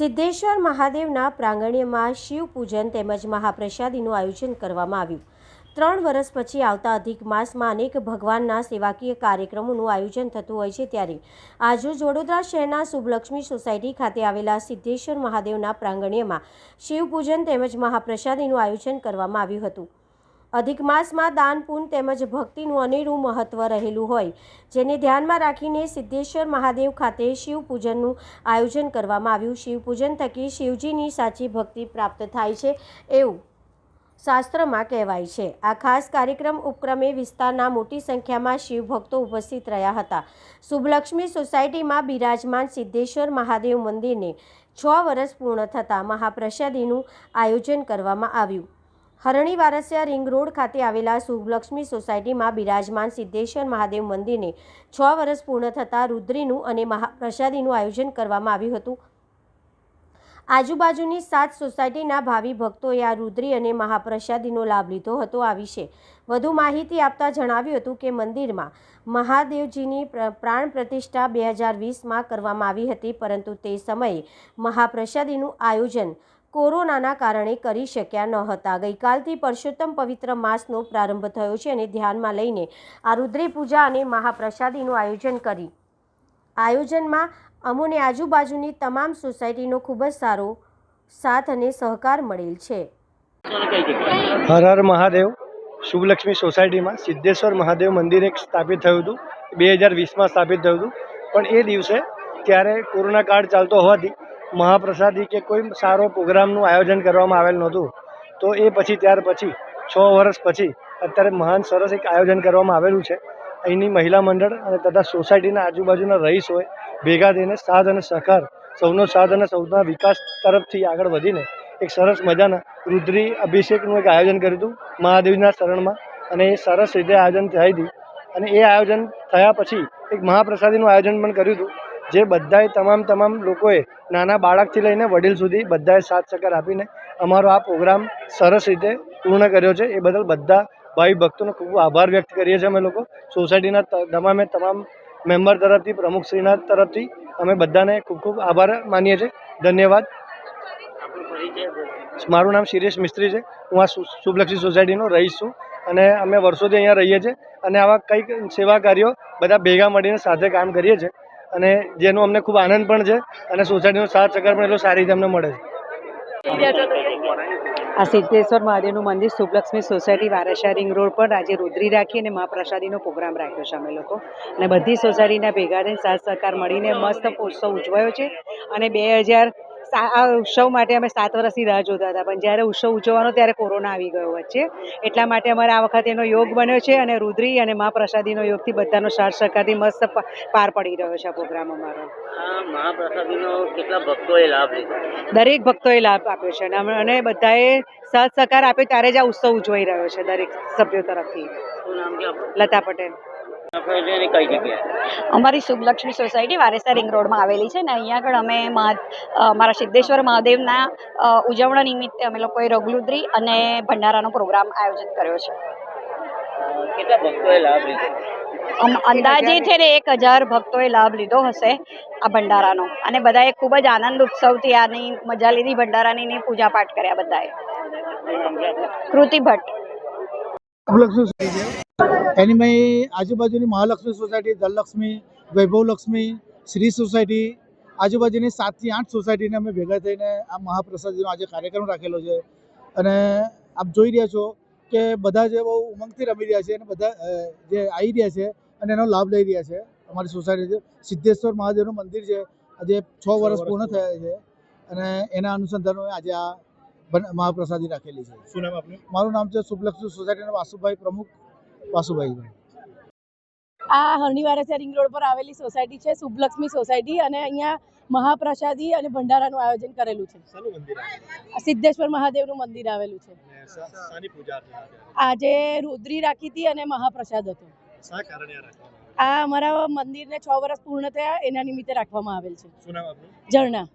સિદ્ધેશ્વર મહાદેવના પ્રાંગણ્યમાં શિવ પૂજન તેમજ મહાપ્રસાદીનું આયોજન કરવામાં આવ્યું। 3 વર્ષ પછી આવતા અધિક માસમાં અનેક ભગવાનના સેવાકીય કાર્યક્રમોનું આયોજન થતું હોય છે, ત્યારે આજરોજ વડોદરા શહેરના શુભલક્ષ્મી સોસાયટી ખાતે આવેલા સિદ્ધેશ્વર મહાદેવના પ્રાંગણ્યમાં શિવ પૂજન તેમજ મહાપ્રસાદીનું આયોજન કરવામાં આવ્યું હતું। અધિક માસમાં દાન પુણ્ય તેમજ ભક્તિનું અનેરું મહત્વ રહેલું હોય, જેને ધ્યાનમાં રાખીને સિદ્ધેશ્વર મહાદેવ ખાતે શિવ પૂજનનું આયોજન કરવામાં આવ્યું। શિવ પૂજન થકી શિવજીની સાચી ભક્તિ પ્રાપ્ત થાય છે એવું શાસ્ત્રમાં કહેવાય છે। આ ખાસ કાર્યક્રમ ઉપક્રમે વિસ્તારના મોટી સંખ્યામાં શિવ ભક્તો ઉપસ્થિત રહ્યા હતા। શુભલક્ષ્મી સોસાયટીમાં બિરાજમાન સિદ્ધેશ્વર મહાદેવ મંદિરને 6 વર્ષ પૂર્ણ થતાં મહાપ્રસાદીનું આયોજન કરવામાં આવ્યું। હરણી વારસિયા રિંગ રોડ ખાતે આવેલા શુભલક્ષ્મી સોસાયટીમાં બિરાજમાન સિદ્ધેશ્વર મહાદેવ મંદિરને 6 વર્ષ પૂર્ણ થતાં રુદ્રીનું અને મહાપ્રસાદીનું આયોજન કરવામાં આવ્યું હતું। આજુબાજુની 7 સોસાયટીના ભાવિ ભક્તોએ આ રુદ્રી અને મહાપ્રસાદીનો લાભ લીધો હતો। આ વિશે વધુ માહિતી આપતા જણાવ્યું હતું કે મંદિરમાં મહાદેવજીની પ્રાણ પ્રતિષ્ઠા 2020માં કરવામાં આવી હતી, પરંતુ તે સમયે મહાપ્રસાદીનું આયોજન કોરોનાના કારણે કરી શક્યા ન હતા। ગઈકાલથી પરસોત્તમ પવિત્ર માસનો પ્રારંભ થયો છે અને ધ્યાનમાં લઈને આ રુદ્રી પૂજા અને મહાપ્રસાદીનું આયોજન કરી આયોજનમાં અમોને આજુબાજુની તમામ સોસાયટીનો ખૂબ જ સારો સાથ અને સહકાર મળેલ છે। હર હર મહાદેવ। શુભલક્ષ્મી સોસાયટીમાં સિદ્ધેશ્વર મહાદેવ મંદિર એક સ્થાપિત થયું હતું, 2020માં સ્થાપિત થયું હતું, પણ એ દિવસે ત્યારે કોરોના કાળ ચાલતો હોવાથી મહાપ્રસાદી કે કોઈ સારો પ્રોગ્રામનું આયોજન કરવામાં આવેલ નહોતું। તો એ પછી ત્યાર પછી 6 વર્ષ પછી અત્યારે મહાન સરસ એક આયોજન કરવામાં આવેલું છે। અહીંની મહિલા મંડળ અને તથા સોસાયટીના આજુબાજુના રહીશોએ ભેગા થઈને સાથ અને સહકાર, સૌનો સાથ અને સૌના વિકાસ તરફથી આગળ વધીને એક સરસ મજાના રુદ્રી અભિષેકનું એક આયોજન કર્યું હતું મહાદેવના શરણમાં, અને એ સરસ રીતે આયોજન થઈ હતી। અને એ આયોજન થયા પછી એક મહાપ્રસાદીનું આયોજન પણ કર્યું હતું, જે બધાએ તમામ લોકોએ નાના બાળકથી લઈને વડીલ સુધી બધાએ સાથ સહકાર આપીને અમારો આ પ્રોગ્રામ સરસ રીતે પૂર્ણ કર્યો છે। એ બદલ બધા ભાઈ ભક્તોનો ખૂબ આભાર વ્યક્ત કરીએ છીએ અમે લોકો સોસાયટીના તમામ મેમ્બર તરફથી, પ્રમુખશ્રીના તરફથી અમે બધાને ખૂબ આભાર માનીએ છીએ। ધન્યવાદ। મારું નામ શિરેશ મિસ્ત્રી છે। હું આ શુભલક્ષ્મી સોસાયટીનો રહીશ છું અને અમે વર્ષોથી અહીંયા રહીએ છીએ અને આવા કંઈક સેવા કાર્યો બધા ભેગા મળીને સાથે કામ કરીએ છીએ, અને જેનો અમને ખૂબ આનંદ પણ છે અને સોસાયટીનો સાથ સહકાર પણ એટલો સારી રીતે અમને મળે છે। આ સિદ્ધેશ્વર મહાદેવનું મંદિર Subbulakshmi society Varasiya ring road પર આજે રુદ્રી રાખી અને મહાપ્રસાદીનો પ્રોગ્રામ રાખ્યો છે અમે લોકો, અને બધી સોસાયટીના ભેગા થઈને સાથ સહકાર મળીને મસ્ત ઉત્સવ ઉજવાયો છે। અને 2000 આ ઉત્સવ માટે અમે 7 વર્ષથી રાહ જોતા હતા, પણ જ્યારે ઉત્સવ ઉજવવાનો ત્યારે કોરોના આવી ગયો વચ્ચે, એટલા માટે અમારે આ વખતે એનો યોગ બન્યો છે અને રુદ્રી અને મહાપ્રસાદીનો યોગથી બધાનો સાથ સહકારથી મસ્ત પાર પડી રહ્યો છે આ પ્રોગ્રામ અમારો। આ મહાપ્રસાદીનો કેટલા ભક્તોએ લાભ લીધો? દરેક ભક્તોએ લાભ આપ્યો છે અને બધાએ સાથ સહકાર આપ્યો, ત્યારે જ આ ઉત્સવ ઉજવાઈ રહ્યો છે દરેક સભ્યો તરફથી। શું નામ છે આપનું? લતા પટેલ। કઈ જગ્યાએ? અમારી શુભલક્ષ્મી સોસાયટી વારસિયા રિંગ રોડમાં આવેલી છે ને, અહીંયા આગળ અમે મારા સિદ્ધેશ્વર મહાદેવના ઉજવણા નિમિત્તે અમે લોકોએ રઘુરુદ્રી અને ભંડારાનો પ્રોગ્રામ આયોજિત કર્યો છે। કેટલા ભક્તોએ લાભ લીધો? અંદાજે છે ને 1000 ભક્તોએ લાભ લીધો હશે આ ભંડારાનો, અને બધાએ ખૂબ જ આનંદ ઉત્સવથી આની મજા લીધી, ભંડારાની પૂજા પાઠ કર્યા બધાએ। કૃતિ ભટ્ટ। એની મેં આજુબાજુની મહાલક્ષ્મી સોસાયટી, ધનલક્ષ્મી, વૈભવલક્ષ્મી, શ્રી સોસાયટી, આજુબાજુની 7 થી 8 સોસાયટીને અમે ભેગા થઈને આ મહાપ્રસાદીનો આજે કાર્યક્રમ રાખેલો છે। અને આપ જોઈ રહ્યા છો કે બધા જે બહુ ઉમંગથી રમી રહ્યા છે અને બધા જે આવી રહ્યા છે અને એનો લાભ લઈ રહ્યા છે। અમારી સોસાયટી સિદ્ધેશ્વર મહાદેવનું મંદિર છે, આજે 6 વર્ષ પૂર્ણ થયા છે અને એના અનુસંધાને આજે આ મહાપ્રસાદી રાખેલી છે। શું નામ આપનું? મારું નામ છે શુભલક્ષ્મી સોસાયટીના વાસુભાઈ, પ્રમુખ વાસુભાઈ। આ હરણી વારસિયા રિંગ રોડ પર આવેલી સોસાયટી છે શુભલક્ષ્મી સોસાયટી, અને અહીંયા મહાપ્રસાદી અને ભંડારાનું આયોજન કરેલું છે। સિદ્ધેશ્વર મહાદેવનું મંદિર આવેલું છે। આજે રુદ્રી રાખી હતી અને મહાપ્રસાદ હતો। આ અમારા મંદિરને 6 વર્ષ પૂર્ણ થયા એના નિમિત્તે રાખવામાં આવેલ છે। શું નામ આપનું? ઝરણા।